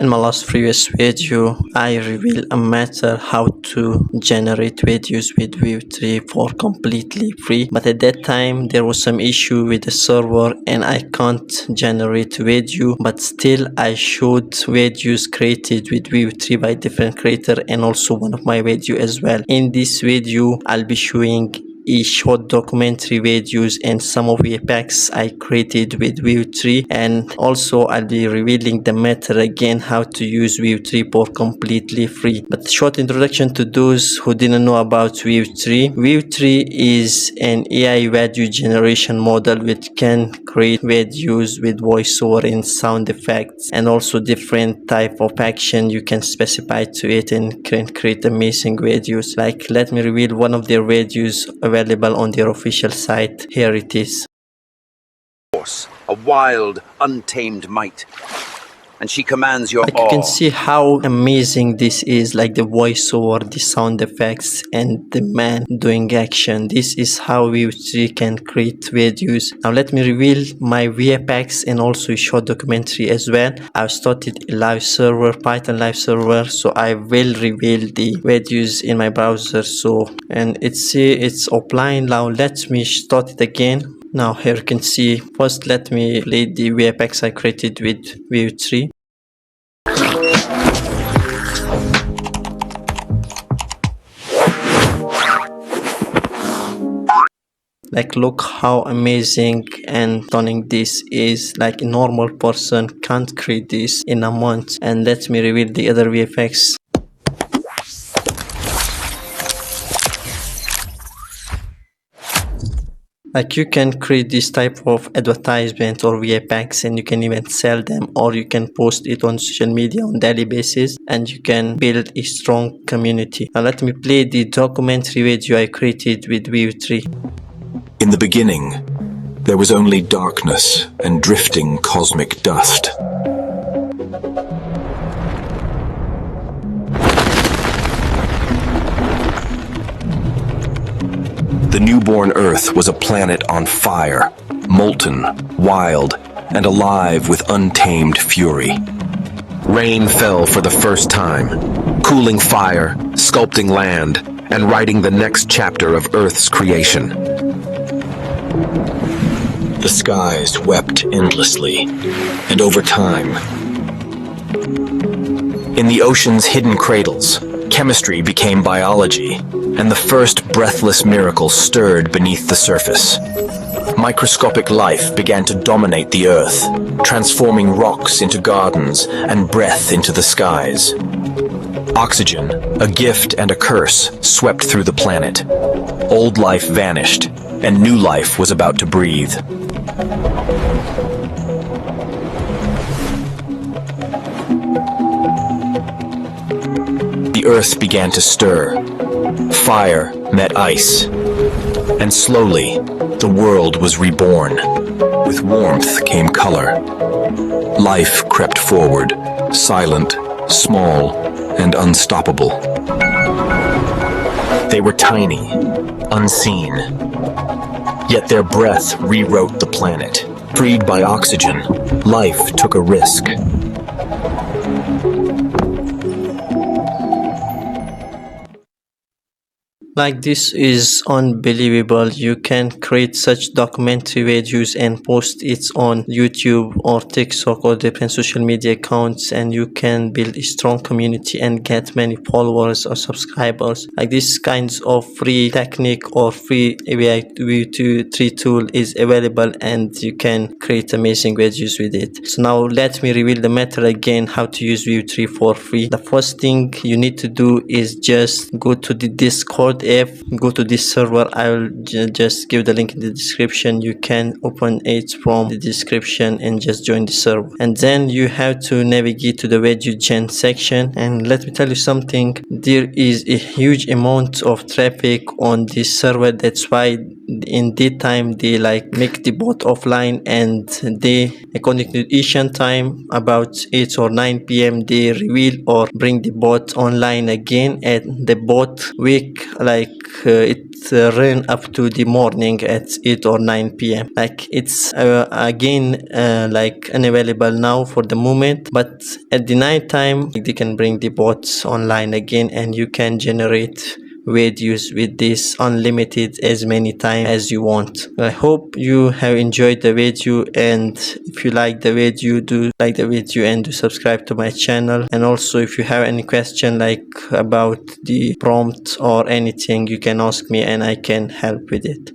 In my last previous video, I revealed a matter how to generate videos with VEO-3 for completely free, but at that time there was some issue with the server and I can't generate video, but still I showed videos created with VEO-3 by different creator and also one of my video as well. In this video, I'll be showing short documentary videos and some of the packs I created with VEO-3, and also I'll be revealing the method again how to use VEO-3 for completely free. But short introduction to those who didn't know about VEO-3. VEO-3 is an AI video generation model which can create videos with voiceover and sound effects and also different type of action you can specify to it and can create amazing videos. Like, let me reveal one of their videos available on their official site. Here it is. A wild, untamed might, and she commands your like, you can see how amazing this is, like the voiceover, the sound effects, and the man doing action. This is how VEO-3 can create videos. Now let me reveal my VFX and also a short documentary as well. I've started a live server, Python live server, so I will reveal the videos in my browser. And it's offline. Now let me start it again. Now here you can see, first let me play the VFX I created with VEO-3. Like, look how amazing and stunning this is. Like, a normal person can't create this in a month. And let me reveal the other VFX. Like, you can create this type of advertisement or VFX and you can even sell them, or you can post it on social media on daily basis and you can build a strong community. Now let me play the documentary video I created with VEO-3. In the beginning, there was only darkness and drifting cosmic dust. The newborn Earth was a planet on fire, molten, wild, and alive with untamed fury. Rain fell for the first time, cooling fire, sculpting land, and writing the next chapter of Earth's creation. The skies wept endlessly, and over time, in the ocean's hidden cradles, chemistry became biology, and the first breathless miracle stirred beneath the surface. Microscopic life began to dominate the Earth, transforming rocks into gardens and breath into the skies. Oxygen, a gift and a curse, swept through the planet. Old life vanished, and new life was about to breathe. The Earth began to stir. Fire met ice, and slowly the world was reborn. With warmth came color. Life crept forward, silent, small, and unstoppable. They were tiny, unseen, yet their breath rewrote the planet. Freed by oxygen, life took a risk. Like, this is unbelievable. You can create such documentary videos and post it on YouTube or TikTok or different social media accounts, and you can build a strong community and get many followers or subscribers. Like, this kinds of free technique or free VEO-3 tool is available and you can create amazing videos with it. So now let me reveal the method again how to use VEO-3 for free. The first thing you need to do is just go to the Discord app, go to this server. I will just give the link in the description. You can open it from the description and just join the server, and then you have to navigate to the video gen section. And let me tell you something, there is a huge amount of traffic on this server. That's why in daytime they like make the bot offline, and they, according to Asian time, about 8 or 9 p.m. they reveal or bring the bot online again, and the bot wake like it run up to the morning at 8 or 9 p.m. Like it's again like unavailable now for the moment, but at the night time they can bring the bots online again, and you can generate videos with this unlimited as many times as you want. I hope you have enjoyed the video, and if you like the video, do like the video and do subscribe to my channel. And also if you have any question like about the prompt or anything, you can ask me and I can help with it.